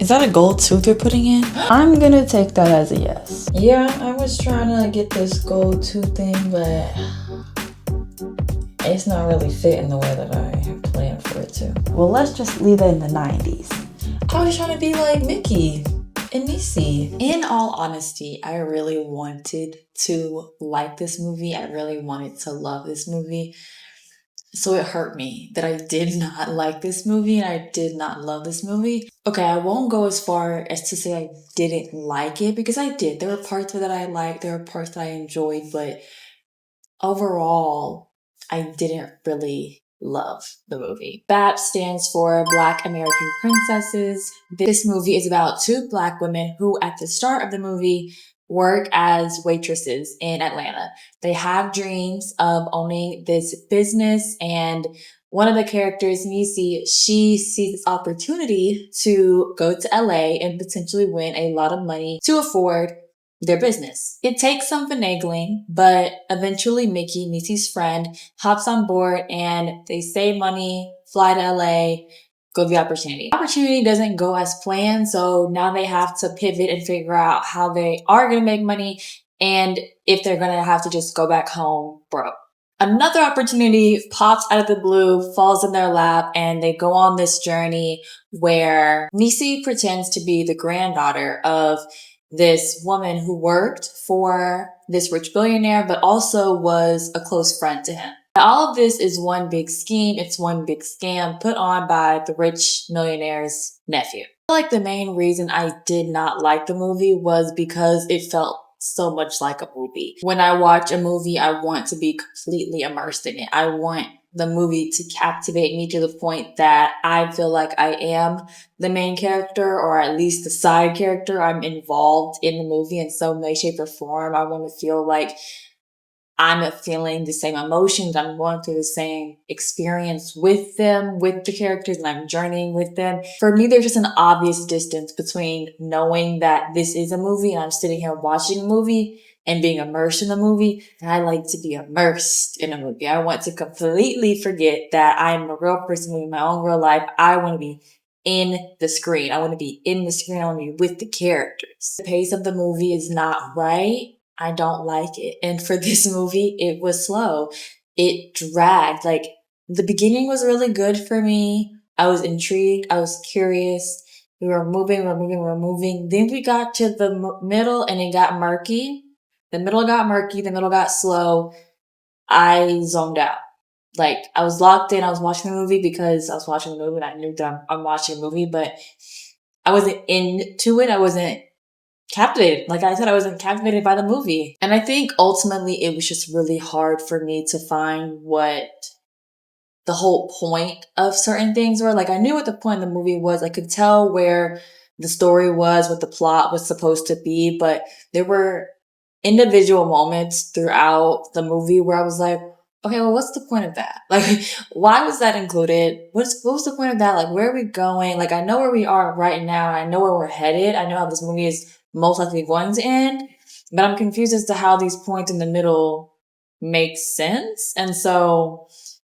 Is that a gold tooth you're putting in? I'm gonna take that as a yes. Yeah, I was trying to get this gold tooth thing, but it's not really fitting the way that I have planned for it to. Well, let's just leave it in the 90s. I was trying to be like Mickey and Nisi. In all honesty, I really wanted to like this movie. I really wanted to love this movie. So it hurt me that I did not like this movie and I did not love this movie. Okay, I won't go as far as to say I didn't like it, because I did. There were parts of it that I liked, there were parts that I enjoyed, but overall, I didn't really love the movie. BAPS stands for Black American Princesses. This movie is about two Black women who, at the start of the movie, work as waitresses in Atlanta. They have dreams of owning this business, and one of the characters, Nisi, she sees this opportunity to go to LA and potentially win a lot of money to afford their business. It takes some finagling, but eventually Mickey, Nisi's friend, hops on board and they save money, fly to LA, go to the opportunity. The opportunity doesn't go as planned, so now they have to pivot and figure out how they are going to make money and if they're going to have to just go back home broke. Another opportunity pops out of the blue, falls in their lap, and they go on this journey where Nisi pretends to be the granddaughter of this woman who worked for this rich billionaire, but also was a close friend to him. All of this is one big scheme. It's one big scam put on by the rich millionaire's nephew. I feel like the main reason I did not like the movie was because it felt so much like a movie. When I watch a movie, I want to be completely immersed in it. I want the movie to captivate me to the point that I feel like I am the main character, or at least the side character. I'm involved in the movie in some way, shape, or form. I want to feel like I'm feeling the same emotions. I'm going through the same experience with them, with the characters, and I'm journeying with them. For me, there's just an obvious distance between knowing that this is a movie and I'm sitting here watching a movie and being immersed in the movie. And I like to be immersed in a movie. I want to completely forget that I'm a real person living my own real life. I want to be in the screen. I want to be in the screen. I want to be with the characters. The pace of the movie is not right. I don't like it. And for this movie, it was slow. It dragged. Like, the beginning was really good for me. I was intrigued. I was curious. We were moving. Then we got to the middle and it got murky. The middle got murky. The middle got slow. I zoned out. Like, I was locked in. I was watching the movie because I was watching the movie and I knew that I'm watching a movie, but I wasn't into it. I wasn't captivated. Like I said, I wasn't captivated by the movie. And I think ultimately it was just really hard for me to find what the whole point of certain things were. Like, I knew what the point of the movie was. I could tell where the story was, what the plot was supposed to be, but there were individual moments throughout the movie where I was like, okay, well, what's the point of that? Like, why was that included? What was the point of that? Like, where are we going? Like, I know where we are right now. And I know where we're headed. I know how this movie is most likely going to end, but I'm confused as to how these points in the middle make sense. And so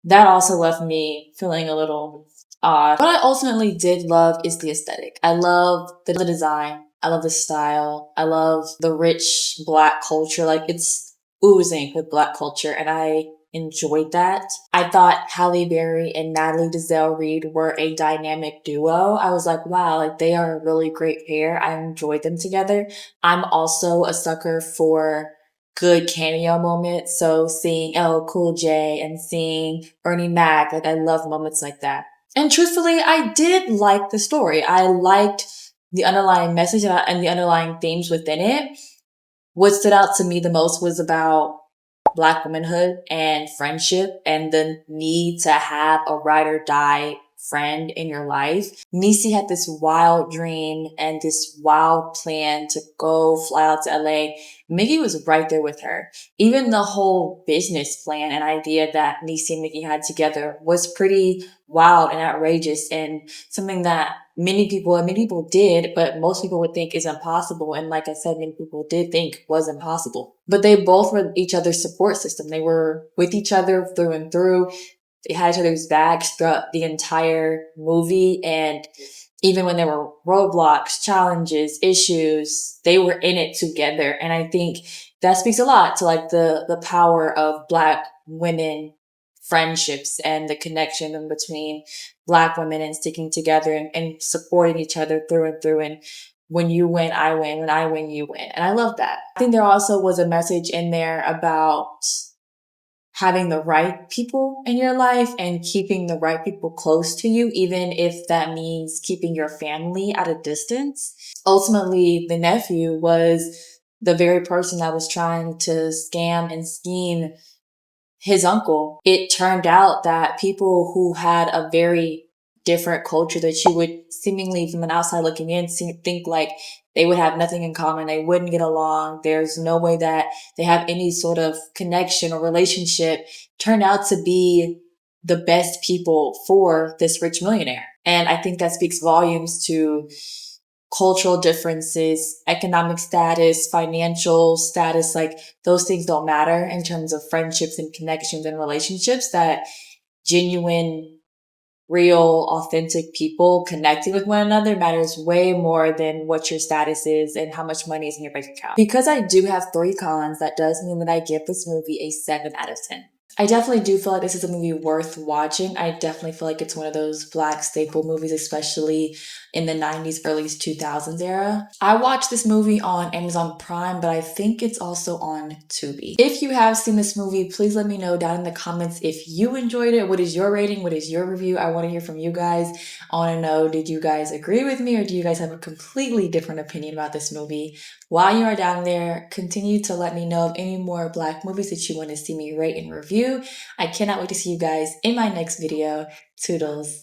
that also left me feeling a little odd. What I ultimately did love is the aesthetic. I love the design. I love the style. I love the rich Black culture. Like, it's oozing with Black culture, and I enjoyed that. I thought Halle Berry and Natalie Desselle-Reid were a dynamic duo. I was like, wow, like, they are a really great pair. I enjoyed them together. I'm also a sucker for good cameo moments. So seeing LL Cool J and seeing Bernie Mac, like, I love moments like that. And truthfully, I did like the story. I liked the underlying message and the underlying themes within it. What stood out to me the most was about Black womanhood and friendship and the need to have a ride or die friend in your life. Nisi had this wild dream and this wild plan to go fly out to LA. Mickey was right there with her. Even the whole business plan and idea that Nisi and Mickey had together was pretty wild and outrageous, and something that many people did, but most people would think is impossible. And like I said, many people did think was impossible. But they both were each other's support system. They were with each other through and through. They had each other's backs throughout the entire movie, and even when there were roadblocks, challenges, issues, they were in it together. And I think that speaks a lot to like the power of Black women friendships and the connection in between Black women and sticking together and supporting each other through and through. And when you win, I win. When I win, you win. And I love that. I think there also was a message in there about having the right people in your life and keeping the right people close to you, even if that means keeping your family at a distance. Ultimately, the nephew was the very person that was trying to scam and scheme his uncle. It turned out that people who had a very different culture that you would seemingly from an outside looking in think like they would have nothing in common, they wouldn't get along, there's no way that they have any sort of connection or relationship, turned out to be the best people for this rich millionaire. And I think that speaks volumes to cultural differences, economic status, financial status, like those things don't matter in terms of friendships and connections and relationships. That genuine, real, authentic people connecting with one another matters way more than what your status is and how much money is in your bank account. Because I do have 3 cons, that does mean that I give this movie a 7 out of 10. I definitely do feel like this is a movie worth watching. I definitely feel like it's one of those Black staple movies, especially in the 90s, early 2000s era. I watched this movie on Amazon Prime, but I think it's also on Tubi. If you have seen this movie, please let me know down in the comments if you enjoyed it. What is your rating? What is your review? I want to hear from you guys. I want to know, did you guys agree with me or do you guys have a completely different opinion about this movie? While you are down there, continue to let me know of any more Black movies that you want to see me rate and review. I cannot wait to see you guys in my next video. Toodles.